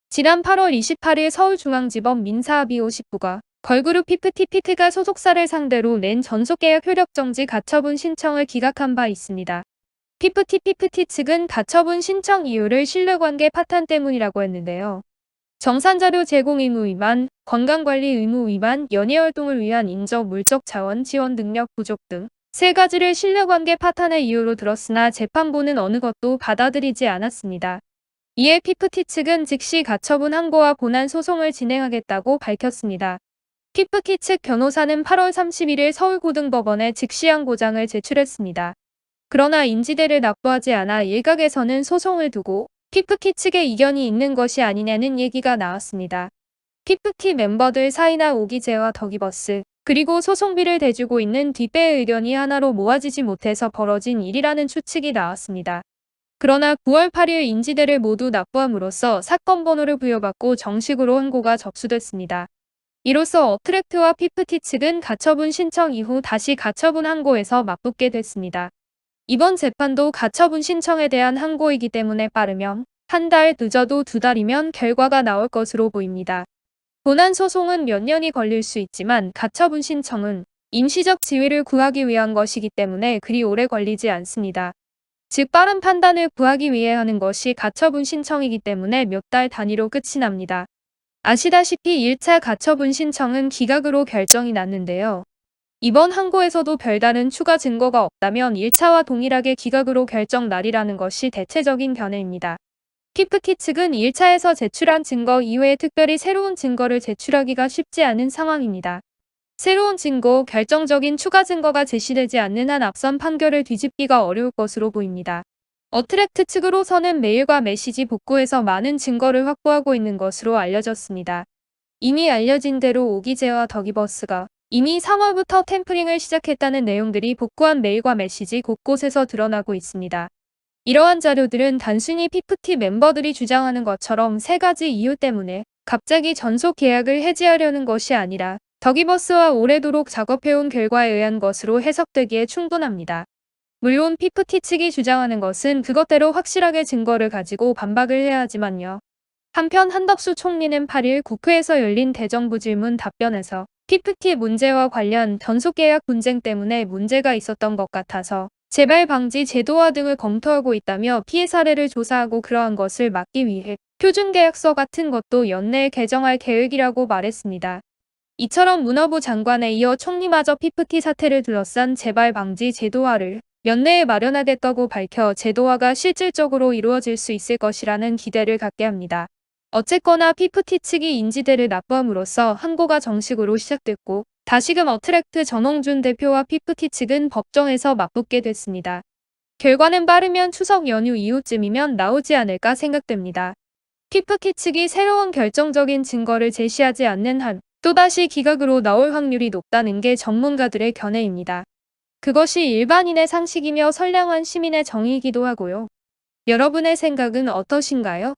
지난 8월 28일 서울중앙지법 민사합의 59가 걸그룹 피프티피트가 소속사를 상대로 낸 전속계약 효력정지 가처분 신청을 기각한 바 있습니다. 피프티피프티 측은 가처분 신청 이유를 신뢰관계 파탄 때문이라고 했는데요. 정산자료 제공 의무 위반, 건강관리 의무 위반, 연예활동을 위한 인적 물적 자원 지원 능력 부족 등 세 가지를 신뢰관계 파탄의 이유로 들었으나 재판부는 어느 것도 받아들이지 않았습니다. 이에 피프티 측은 즉시 가처분 항고와 본안 소송을 진행하겠다고 밝혔습니다. 피프티 측 변호사는 8월 31일 서울고등법원에 즉시 항고장을 제출했습니다. 그러나 인지대를 납부하지 않아 일각에서는 소송을 두고 피프티 측의 이견이 있는 것이 아니냐는 얘기가 나왔습니다. 피프티 멤버들 사이나 오기재와 더기버스, 그리고 소송비를 대주고 있는 뒷배의 의견이 하나로 모아지지 못해서 벌어진 일이라는 추측이 나왔습니다. 그러나 9월 8일 인지대를 모두 납부함으로써 사건 번호를 부여받고 정식으로 항고가 접수됐습니다. 이로써 업트랙트와 피프티 측은 가처분 신청 이후 다시 가처분 항고에서 맞붙게 됐습니다. 이번 재판도 가처분 신청에 대한 항고이기 때문에 빠르면 한 달, 늦어도 2달이면 결과가 나올 것으로 보입니다. 본안 소송은 몇 년이 걸릴 수 있지만 가처분 신청은 임시적 지위를 구하기 위한 것이기 때문에 그리 오래 걸리지 않습니다. 즉 빠른 판단을 구하기 위해 하는 것이 가처분 신청이기 때문에 몇 달 단위로 끝이 납니다. 아시다시피 1차 가처분 신청은 기각으로 결정이 났는데요. 이번 항고에서도 별다른 추가 증거가 없다면 1차와 동일하게 기각으로 결정 날이라는 것이 대체적인 견해입니다. 피프티 측은 1차에서 제출한 증거 이외에 특별히 새로운 증거를 제출하기가 쉽지 않은 상황입니다. 새로운 증거, 결정적인 추가 증거가 제시되지 않는 한 앞선 판결을 뒤집기가 어려울 것으로 보입니다. 어트랙트 측으로서는 메일과 메시지 복구해서 많은 증거를 확보하고 있는 것으로 알려졌습니다. 이미 알려진 대로 오기재와 더기버스가 이미 3월부터 템프링을 시작했다는 내용들이 복구한 메일과 메시지 곳곳에서 드러나고 있습니다. 이러한 자료들은 단순히 피프티 멤버들이 주장하는 것처럼 세 가지 이유 때문에 갑자기 전속 계약을 해지하려는 것이 아니라 더기버스와 오래도록 작업해온 결과에 의한 것으로 해석되기에 충분합니다. 물론 피프티 측이 주장하는 것은 그것대로 확실하게 증거를 가지고 반박을 해야 하지만요. 한편 한덕수 총리는 8일 국회에서 열린 대정부 질문 답변에서 피프티 문제와 관련 전속계약 분쟁 때문에 문제가 있었던 것 같아서 재발 방지 제도화 등을 검토하고 있다며 피해 사례를 조사하고 그러한 것을 막기 위해 표준계약서 같은 것도 연내에 개정할 계획이라고 말했습니다. 이처럼 문화부 장관에 이어 총리마저 피프티 사태를 둘러싼 재발 방지 제도화를 연내에 마련하겠다고 밝혀 제도화가 실질적으로 이루어질 수 있을 것이라는 기대를 갖게 합니다. 어쨌거나 피프티 측이 인지대를 납부함으로써 항고가 정식으로 시작됐고 다시금 어트랙트 전홍준 대표와 피프티 측은 법정에서 맞붙게 됐습니다. 결과는 빠르면 추석 연휴 이후쯤이면 나오지 않을까 생각됩니다. 피프티 측이 새로운 결정적인 증거를 제시하지 않는 한 또다시 기각으로 나올 확률이 높다는 게 전문가들의 견해입니다. 그것이 일반인의 상식이며 선량한 시민의 정의이기도 하고요. 여러분의 생각은 어떠신가요?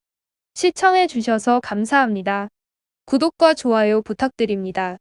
시청해주셔서 감사합니다. 구독과 좋아요 부탁드립니다.